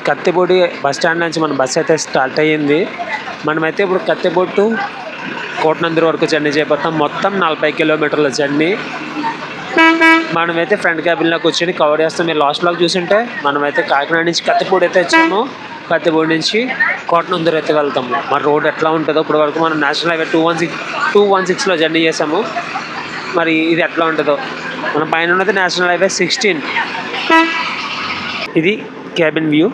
Kathipudi bus stand నుంచి మన bus అయితే స్టార్ట్ అయ్యింది. మనమైతే ఇప్పుడు కత్తిపూడి టు కోటనందూరు వరకు జర్నీ చేయబోతాం. మొత్తం 40 కిలోమీటర్ల జర్నీ. మనమైతే ఫ్రంట్ క్యాబిన్లో కూర్చొని కవర్ చేస్తాం. మీరు లాస్ట్ బ్లాగ్ చూసుంటే మనమైతే కాకినాడ నుంచి కత్తిపూడి అయితే వచ్చాము. కత్తిపూడి నుంచి కోటనందూరు అయితే వెళ్తాము. మరి రోడ్ ఎట్లా ఉంటుందో ఇప్పుడు వరకు మనం నేషనల్ హైవే 216లో జర్నీ చేసాము. మరి ఇది ఎట్లా ఉంటుందో. మన పైన ఉన్నది నేషనల్ హైవే 16. ఇది క్యాబిన్ వ్యూ.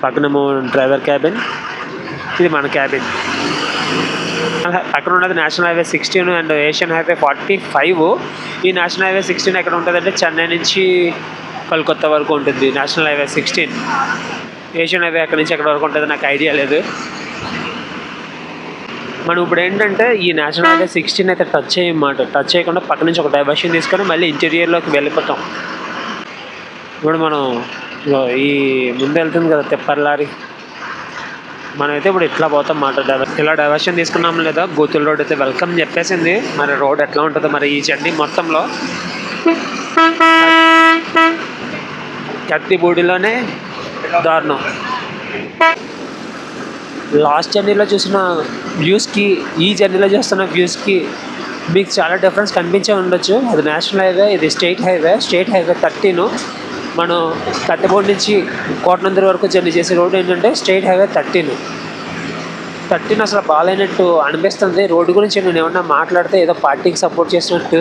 పక్కనేమో డ్రైవర్ క్యాబిన్, ఇది మన క్యాబిన్. అక్కడ ఉన్నది national highway 16 and Asian highway 45. ఈ నేషనల్ హైవే 16 ఎక్కడ ఉంటుందంటే చెన్నై నుంచి కలకత్తా వరకు ఉంటుంది నేషనల్ హైవే 16. ఏషియన్ హైవే ఎక్కడి నుంచి ఎక్కడి వరకు ఉంటుంది నాకు ఐడియా లేదు. మనం ఇప్పుడు ఏంటంటే ఈ నేషనల్ హైవే 16 అయితే టచ్ చేయకుండా పక్క నుంచి ఒక డైవర్షన్ తీసుకొని మళ్ళీ ఇంటీరియర్లోకి వెళ్ళిపోతాం. ఇప్పుడు మనం ఈ ముందు వెళ్తుంది కదా తెప్పర్ లారీ, మనమైతే ఇప్పుడు ఇట్లా పోతాం మాట. ఇలా డైవర్షన్ తీసుకున్నాం లేదా గోతుల రోడ్ అయితే వెల్కమ్ చెప్పేసింది. మరి రోడ్ ఎట్లా ఉంటుందో మరి ఈ జర్నీ మొత్తంలో. కత్తిపూడిలోనే దారుణం. లాస్ట్ జర్నీలో చూసిన వ్యూస్కి ఈ జర్నీలో చూస్తున్న వ్యూస్కి మీకు చాలా డిఫరెన్స్ కనిపించే ఉండొచ్చు. అది నేషనల్ హైవే, ఇది స్టేట్ హైవే 13. మనం కత్తిపూడి నుంచి కోటనందూరు వరకు జర్నీ చేసే రోడ్ ఏంటంటే స్టేట్ హైవే 13 అసలు బాగాలేనట్టు అనిపిస్తుంది. రోడ్డు గురించి నేను ఏమన్నా మాట్లాడితే ఏదో పార్టీకి సపోర్ట్ చేసినట్టు,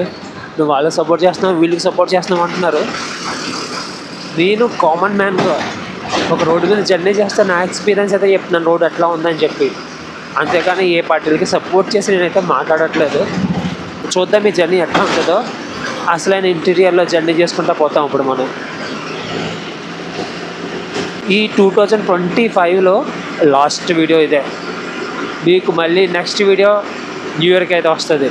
నువ్వు వాళ్ళకి సపోర్ట్ చేస్తున్నావు వీళ్ళకి సపోర్ట్ చేస్తున్నావు అంటున్నారు. నేను కామన్ మ్యాన్గా ఒక రోడ్డు మీద జర్నీ చేస్తే నా ఎక్స్పీరియన్స్ అయితే చెప్తున్నాను రోడ్ ఎట్లా ఉందని చెప్పి. అంతేకాని ఏ పార్టీలకి సపోర్ట్ చేసి నేనైతే మాట్లాడట్లేదు. చూద్దాం ఈ జర్నీ ఎట్లా ఉంటుందో. అసలైన ఇంటీరియర్లో జర్నీ చేసుకుంటూ పోతాం ఇప్పుడు మనం. ఈ 2025లో లాస్ట్ వీడియో ఇదే. మీకు మళ్ళీ నెక్స్ట్ వీడియో న్యూ ఇయర్కి అయితే వస్తుంది.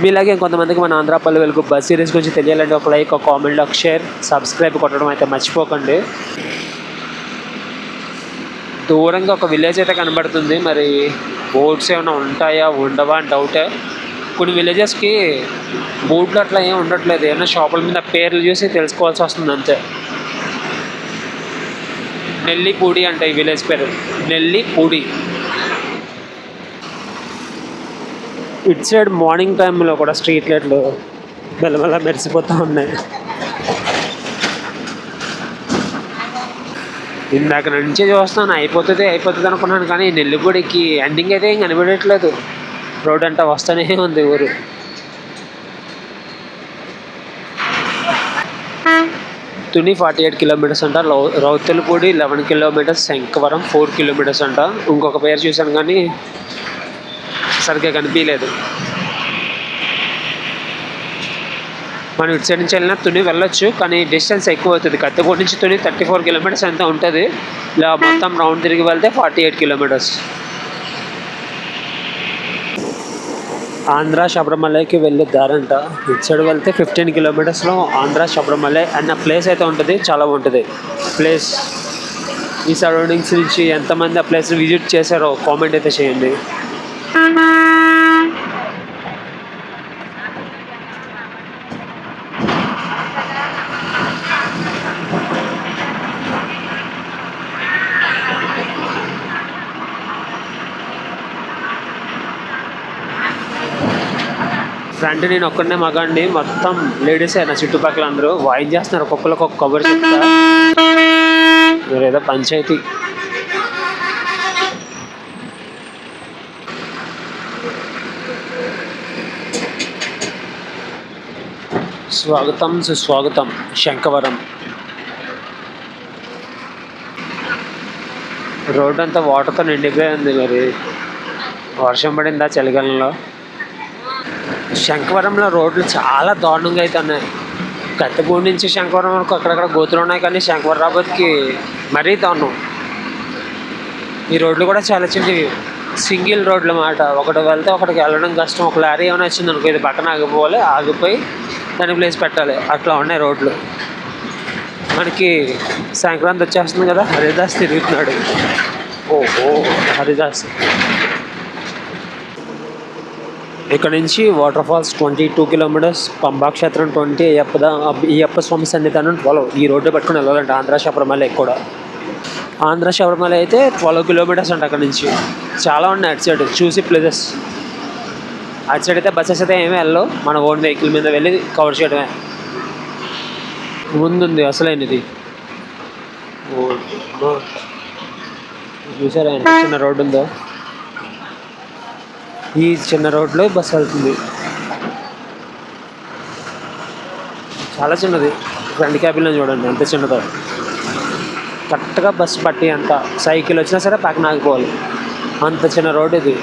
మీలాగే కొంతమందికి మన ఆంధ్రాపల్లి వెలుగు బస్ సిరీస్ గురించి తెలియాలంటే ఒక లైక్, ఒక కామెంట్, ఒక షేర్, సబ్స్క్రైబ్ కొట్టడం అయితే మర్చిపోకండి. దూరంగా ఒక విలేజ్ అయితే కనబడుతుంది. మరి బోర్డ్స్ ఏమైనా ఉంటాయా ఉండవా అని డౌటే. కొన్ని విలేజెస్కి బోర్డులు అట్లా ఏం ఉండట్లేదు. ఏమైనా షాపుల మీద పేర్లు చూసి తెలుసుకోవాల్సి వస్తుంది అంతే. నెల్లిపూడి అంటే ఈ విలేజ్ పేరు నెల్లిపూడి. ఇటు సైడ్ మార్నింగ్ టైంలో కూడా స్ట్రీట్ లైట్లు మెల్లమెల్ల మెరిసిపోతూ ఉన్నాయి. ఇందాక నుంచి చూస్తున్నాను అయిపోతుంది అనుకున్నాను, కానీ నెల్లిపూడికి ఎండింగ్ అయితే ఏం కనిపించట్లేదు. రోడ్ అంతా వస్తూనే ఉంది ఊరు. తుని 48 కిలోమీటర్స్ అంట, రౌతులపూడి 11 కిలోమీటర్స్, శంఖవరం 4 కిలోమీటర్స్ అంట. ఇంకొక పేరు చూశాను కానీ సరిగ్గా కనిపించలేదు. మనం ఇటు సైడ్ నుంచి వెళ్ళినా తుని వెళ్ళొచ్చు, కానీ డిస్టెన్స్ ఎక్కువ అవుతుంది. కత్తిపూడి నుంచి తుని 34 కిలోమీటర్స్ ఎంత ఉంటుంది. ఇలా మొత్తం రౌండ్ తిరిగి వెళ్తే 48 కిలోమీటర్స్. ఆంధ్ర శబరిమలైకి వెళ్ళే దారంట. ఇటు సైడ్ వెళ్తే 15 కిలోమీటర్స్లో ఆంధ్ర శబరిమలై అన్న ప్లేస్ అయితే ఉంటుంది. చాలా బాగుంటుంది ప్లేస్. ఈ సరౌండింగ్స్ నుంచి ఎంతమంది ఆ ప్లేస్ విజిట్ చేశారో కామెంట్ అయితే చేయండి. ఫ్రంట్ నేను ఒక్కడనే మగాండి, మొత్తం లేడీసే నా చుట్టుపక్కల అందరూ వాయిన్ చేస్తున్నారు. ఒక్కొక్కరికి ఒక కబర్ చెప్తా. మీరేదో పంచాయతీ. స్వాగతం సుస్వాగతం శంఖవరం. రోడ్ అంతా వాటర్తో నిండిపోయి ఉంది. మరి వర్షం పడిందా చలికాలంలో? శంఖవరంలో రోడ్లు చాలా దారుణంగా అయితే ఉన్నాయి. కత్తిపూడి నుంచి శంఖవరం వరకు అక్కడక్కడ గోతులు ఉన్నాయి, కానీ శంఖవరాబాద్కి మరీ దారుణం. ఈ రోడ్లు కూడా చాలా చిన్నవి, సింగిల్ రోడ్లు అన్నమాట. ఒకటి వెళ్తే ఒకటికి వెళ్ళడం కష్టం. ఒక లారీ ఏమైనా వచ్చింది అనుకో, ఇది పక్కన ఆగిపోయి దానికి ప్లేస్ పెట్టాలి. అట్లా ఉన్నాయి రోడ్లు. మనకి సంక్రాంతి వచ్చేస్తుంది కదా, హరిదాస్ తిరుగుతున్నాడు. ఓహో హరిదాస్. ఇక్కడ నుంచి వాటర్ ఫాల్స్ 22 కిలోమీటర్స్, పంబా క్షేత్రం 20, అయ్యప్ప స్వామి సన్నిధానం 12. ఈ రోడ్డు పట్టుకుని వెళ్ళాలంటే ఆంధ్ర శబరిమల కూడా. ఆంధ్ర శబరిమల అయితే 12 కిలోమీటర్స్ అంట అక్కడ నుంచి. చాలా ఉన్నాయి అటు సైడ్ చూసి ప్లేసెస్. అటు సైడ్ అయితే బస్సెస్ అయితే ఏమీ వెళ్ళవు, మన ఓన్ వెహికల్ మీద వెళ్ళి కవర్ చేయడమే. ముందుంది అసలైనది. చూసారా చిన్న రోడ్డు ఉందో, ఈ చిన్న రోడ్లో బస్సు వెళ్తుంది. చాలా చిన్నది. ఫ్రంట్ క్యాబిన్లో చూడండి ఎంత చిన్నదో. కరెక్ట్గా బస్సు పట్టి అంత సైకిల్ వచ్చినా సరే పక్కన ఆగిపోవాలి, అంత చిన్న రోడ్డు ఇది.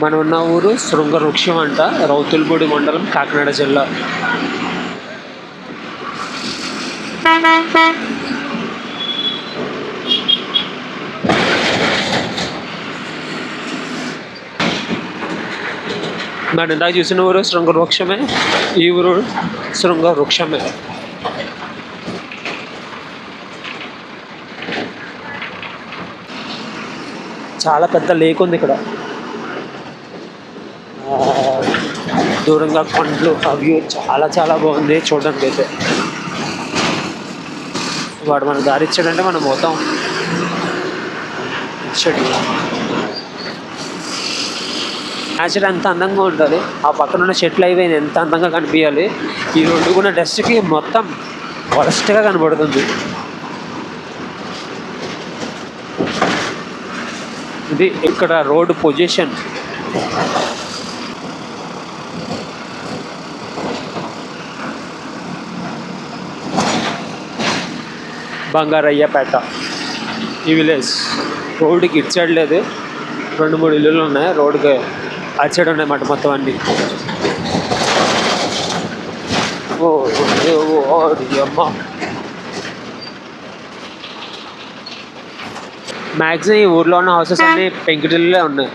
మనం ఉన్న ఊరు శృంగవృక్షం అంట, రౌతులపూడి మండలం, కాకినాడ జిల్లా. మనం ఇందాక చూసిన ఊరు శృంగవృక్షమే, ఈ ఊరు శృంగవృక్షమే. చాలా పెద్ద లేక్ ఉంది ఇక్కడ. దూరంగా కొండలు, ఆ వ్యూ చాలా చాలా బాగుంది చూడడానికి అయితే. వాడు మనకు దారి ఇచ్చాడంటే మనం పోతాం. ఇచ్చాడు నేచర్ ఎంత అందంగా ఉంటుంది. ఆ పక్కన ఉన్న చెట్లు అవి ఎంత అందంగా కనిపించాలి. ఈ రోడ్డు కూడా డస్ట్కి మొత్తం వరస్ట్గా కనబడుతుంది. ఇది ఇక్కడ రోడ్ పొజిషన్. బంగారయ్యపేట ఈ విలేజ్. రోడ్డుకి ఇటు సైడ్ లేదు, 2-3 ఇల్లులు ఉన్నాయి. రోడ్డుకి అటు సైడ్ ఉన్నాయి మాట మొత్తం అన్నీ. అమ్మ మ్యాక్సిమం ఈ ఊర్లో ఉన్న హౌసెస్ అన్నీ పెంకుటిల్లే ఉన్నాయి.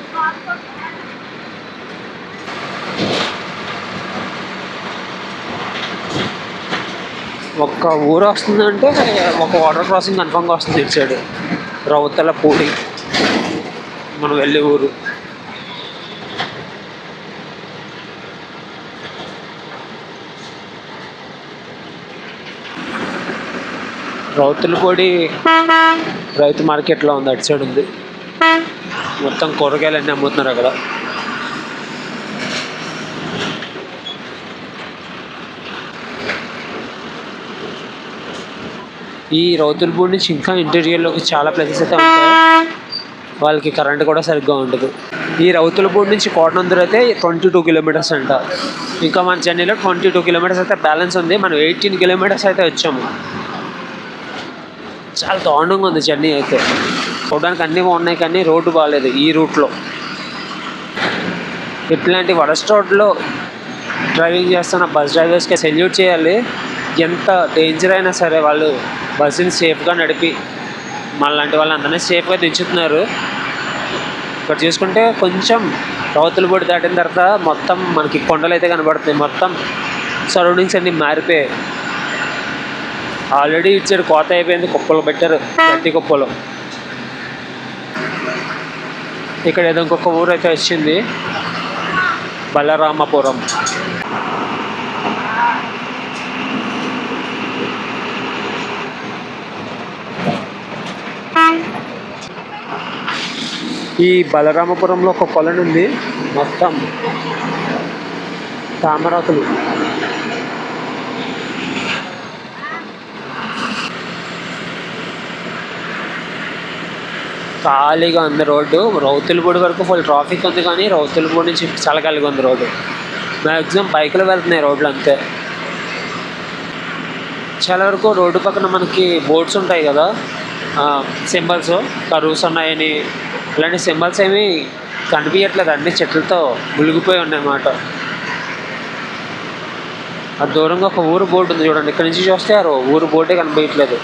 ఒక్క ఊరు వస్తుందంటే ఒక వాటర్ క్రాసింగ్ కన్ఫామ్గా వస్తుంది ఇటు సైడ్. రౌతులపూడి మనం వెళ్ళే ఊరు. రౌతులపూడి రైతు మార్కెట్లో ఉంది, అటు సైడ్ ఉంది. మొత్తం కూరగాయలు అన్నీ అమ్ముతున్నారు అక్కడ. ఈ రౌతులపూడి నుంచి ఇంకా ఇంటీరియర్లోకి చాలా ప్లేసెస్ అయితే ఉంటాయి. వాళ్ళకి కరెంట్ కూడా సరిగ్గా ఉండదు. ఈ రౌతులపూడి నుంచి కోటనందూరు అయితే 22 కిలోమీటర్స్ అంట. ఇంకా మన జర్నీలో 22 కిలోమీటర్స్ అయితే బ్యాలెన్స్ ఉంది. మనం 18 కిలోమీటర్స్ అయితే వచ్చాము. చాలా దారుణంగా ఉంది జర్నీ అయితే. చూడడానికి అన్నీ బాగున్నాయి కానీ రోడ్డు బాగాలేదు ఈ రూట్లో. ఇట్లాంటి వరస్ట్ రోడ్లో డ్రైవింగ్ చేస్తున్న బస్ డ్రైవర్స్కి సెల్యూట్ చేయాలి. ఎంత డేంజర్ అయినా సరే వాళ్ళు బస్సుని సేఫ్గా నడిపి మనలాంటి వాళ్ళందరినీ సేఫ్గా దించుతున్నారు. ఇక్కడ చూసుకుంటే కొంచెం రౌతులపూడి దాటిన తర్వాత మొత్తం మనకి కొండలు అయితే కనబడుతున్నాయి. మొత్తం సరౌండింగ్స్ అన్నీ మారిపోయాయి. ఆల్రెడీ ఇచ్చాడు, కోత అయిపోయింది, కుప్పలు పెట్టారు, గట్టి కుప్పలు. ఇక్కడ ఏదో ఇంకొక ఊరు అయితే వచ్చింది, బలరామపురం. ఈ బలరామపురంలో ఒక కొలను ఉంది, మొత్తం తామరాకులు. ఖాళీగా ఉంది రోడ్డు. రౌతులపూడి వరకు ఫుల్ ట్రాఫిక్ ఉంది కానీ రౌతులపూడి నుంచి చాలా ఖాళీగా ఉంది రోడ్డు. మ్యాక్సిమం బైకులు వెళ్తున్నాయి రోడ్లు అంతే. చాలా వరకు రోడ్డు పక్కన మనకి బోర్డ్స్ ఉంటాయి కదా, సింబల్స్, కరూస్ ఉన్నాయని. ఇలాంటి సింబల్స్ ఏమీ కనిపించట్లేదు, అన్ని చెట్లతో మునిగిపోయి ఉన్నాయన్నమాట. ఆ దూరంగా ఒక ఊరు బోర్డు ఉంది చూడండి. ఇక్కడ నుంచి చూస్తే ఊరు బోర్డే కనిపించట్లేదు.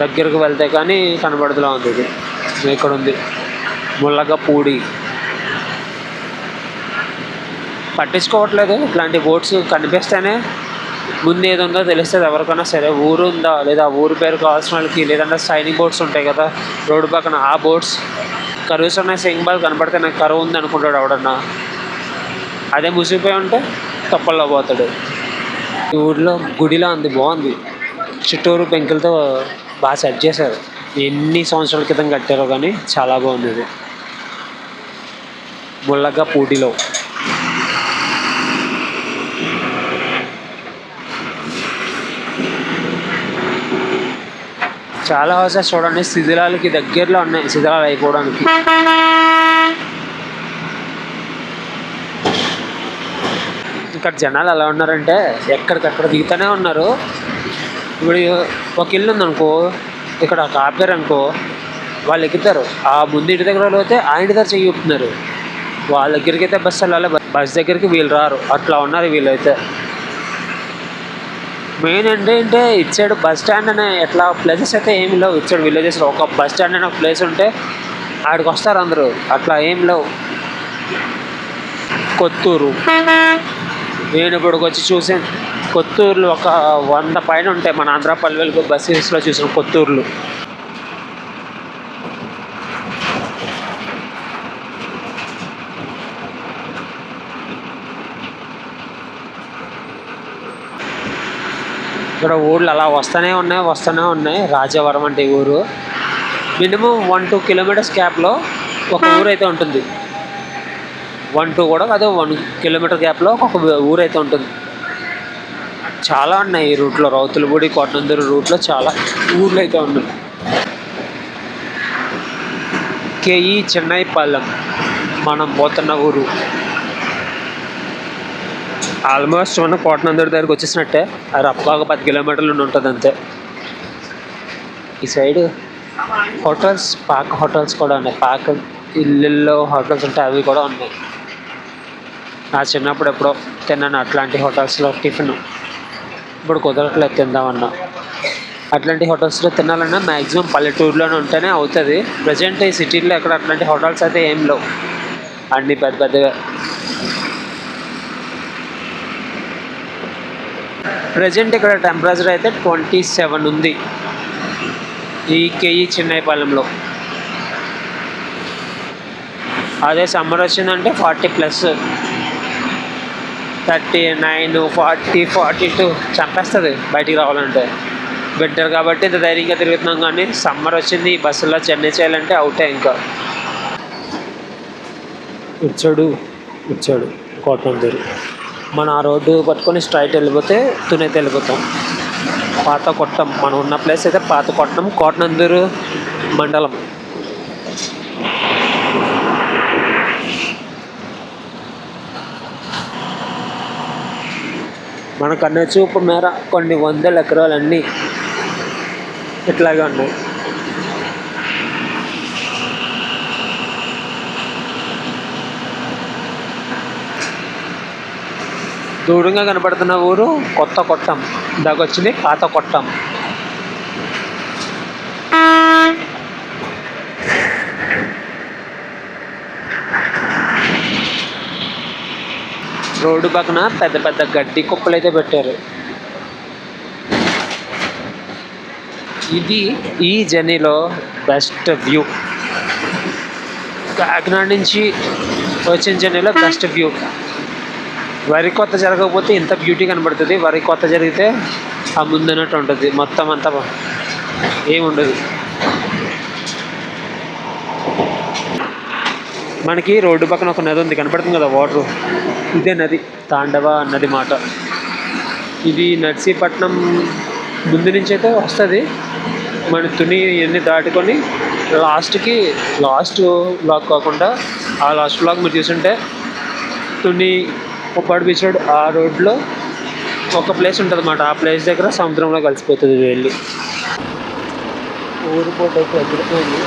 దగ్గరకు వెళ్తే కానీ కనబడదులా ఉంది. ఇది ఇక్కడ ఉంది, ముల్లగపూడి. పట్టించుకోవట్లేదు, ఇట్లాంటి బోర్డ్స్ కనిపిస్తేనే ముందు ఏది ఉందో తెలుస్తుంది ఎవరికైనా సరే. ఊరు ఉందా లేదా ఊరు పేరు కావాల్సిన వాళ్ళకి, లేదంటే సైనింగ్ బోర్డ్స్ ఉంటాయి కదా రోడ్డు పక్కన, ఆ బోర్డ్స్ కరువుస్ ఉన్నాయి సింబల్ కనపడితే నాకు కరువు ఉంది అనుకుంటాడు ఎవడన్నా. అదే ముసిగిపోయి ఉంటే తప్పల్లో పోతాడు. ఈ ఊర్లో గుడిలా ఉంది, బాగుంది. చుట్టూరు పెంకులతో బాగా సెట్ చేశారు. ఎన్ని సంవత్సరాల క్రితం కట్టారో కానీ చాలా బాగుంది ఇది. ముల్లగా పూటిలో చాలా హౌసెస్ చూడండి శిథిలాలకి దగ్గరలో ఉన్నాయి, శిథిలాలు అయిపోవడానికి. ఇక్కడ జనాలు ఎలా ఉన్నారంటే ఎక్కడికక్కడ దిగుతూనే ఉన్నారు. ఇప్పుడు ఒక ఇల్లు ఉందనుకో, ఇక్కడ ఆపారు అనుకో, వాళ్ళు ఎక్కుతారు. ఆ ముందు ఇంటి దగ్గర వాళ్ళు అయితే ఆ ఇంటి దగ్గర చెయ్యి ఊపుతున్నారు. వాళ్ళ దగ్గరికి అయితే బస్సు వెళ్ళాలి, బస్ దగ్గరికి వీళ్ళు రారు. అట్లా ఉన్నారు వీళ్ళైతే. మెయిన్ ఏంటంటే ఇటు సైడ్ బస్ స్టాండ్ అనే ఎట్లా ప్లేసెస్ అయితే ఏమి లేవు. ఇటు సైడ్ విలేజెస్లో ఒక బస్ స్టాండ్ అనే ఒక ప్లేస్ ఉంటే ఆడికి వస్తారు అందరూ. అట్లా ఏం లేవు. కొత్తూరు నేను ఇప్పుడు వచ్చి చూసాను. కొత్తూరులో ఒక 100 పైన ఉంటాయి. మన ఆంధ్ర పల్లెలకు బస్సెస్లో చూసాను కొత్తూరులో. ఇక్కడ ఊళ్ళు అలా వస్తూనే ఉన్నాయి. రాజవరం అంటే ఊరు మినిమం 1-2 కిలోమీటర్స్ గ్యాప్లో ఒక ఊరు అయితే ఉంటుంది. 1-2 కూడా కాదు, 1 కిలోమీటర్ గ్యాప్లో ఒక ఊరు అయితే ఉంటుంది. చాలా ఉన్నాయి ఈ రూట్లో. రౌతులపూడి కోటనందూరు రూట్లో చాలా ఊర్లు అయితే ఉన్నాయి. కేఈ చెన్నైపాలెం మనం పోతున్న ఊరు. ఆల్మోస్ట్ మనం కోటనందూరు దగ్గరికి వచ్చేసినట్టే. రఫ్గా 10 కిలోమీటర్లు ఉంటుంది అంతే. ఈ సైడ్ హోటల్స్, పాక హోటల్స్ కూడా ఉన్నాయి. పాక ఇళ్ళల్లో హోటల్స్ ఉంటాయి, అవి కూడా ఉన్నాయి. నా చిన్నప్పుడు ఎప్పుడో తిన్నాను అట్లాంటి హోటల్స్లో టిఫిన్. ఇప్పుడు కుదరట్లేదు తిందామన్నా. అట్లాంటి హోటల్స్లో తినాలన్నా మ్యాక్సిమం పల్లెటూరులోనే ఉంటేనే అవుతుంది. ప్రజెంట్ ఈ సిటీలో ఎక్కడ అట్లాంటి హోటల్స్ అయితే ఏం లేవు, అన్నీ పెద్ద పెద్దగా. ప్రజెంట్ ఇక్కడ టెంపరేచర్ అయితే 27 ఉంది ఈ కేఈ చెన్నైపాలెంలో. అదే సమ్మర్ వచ్చిందంటే 40+, 39, 40, 42 చంపేస్తుంది బయటికి రావాలంటే. వింటర్ కాబట్టి ఇంత ధైర్యంగా తిరుగుతున్నాం. కానీ సమ్మర్ వచ్చింది, ఈ బస్సులో చెన్నై చేయాలంటే అవుటే. ఇంకా ఇచ్చాడు కోటనందూరు. మనం ఆ రోడ్డు పట్టుకొని స్ట్రైట్ వెళ్ళిపోతే తునైతే వెళ్ళిపోతాం. పాత కొట్టం మనం ఉన్న ప్లేస్ అయితే పాత కొట్టం, కోటనందూరు మండలం. మన కన్ను చూపు మేర కొన్ని 100 ఎకరాలన్నీ ఇట్లాగే ఉన్నాయి. దూరంగా కనపడుతున్న ఊరు కొత్త కొట్టం, దాకొచ్చింది పాత కొట్టం. రోడ్డు పక్కన పెద్ద పెద్ద గడ్డి కుప్పలు అయితే పెట్టారు. ఇది ఈ జర్నీలో బెస్ట్ వ్యూ. కాకినాడ నుంచి వచ్చిన జర్నీలో బెస్ట్ వ్యూ. వరి కొత్త జరగకపోతే ఇంత బ్యూటీ కనబడుతుంది. వరి కొత్త జరిగితే ఆ ముందున్నట్టు ఉంటుంది. మొత్తం అంతా ఏముండదు. మనకి రోడ్డు పక్కన ఒక నది ఉంది, కనపడుతుంది కదా వాటరు. ఇదే నది, తాండవ నది మాట. ఇది నర్సీపట్నం ముందు నుంచి అయితే వస్తుంది. మన తుని ఇవన్నీ దాటుకొని లాస్ట్ బ్లాక్ కాకుండా ఆ లాస్ట్ బ్లాక్ మీరు చూసుంటే తుని ఉప్పాడు బీచ్ రోడ్, ఆ రోడ్లో ఒక ప్లేస్ ఉంటుంది అన్నమాట. ఆ ప్లేస్ దగ్గర సముద్రంలో కలిసిపోతుంది వెళ్ళి. ఊరిపోటు అయితే ఎదురుపోయింది.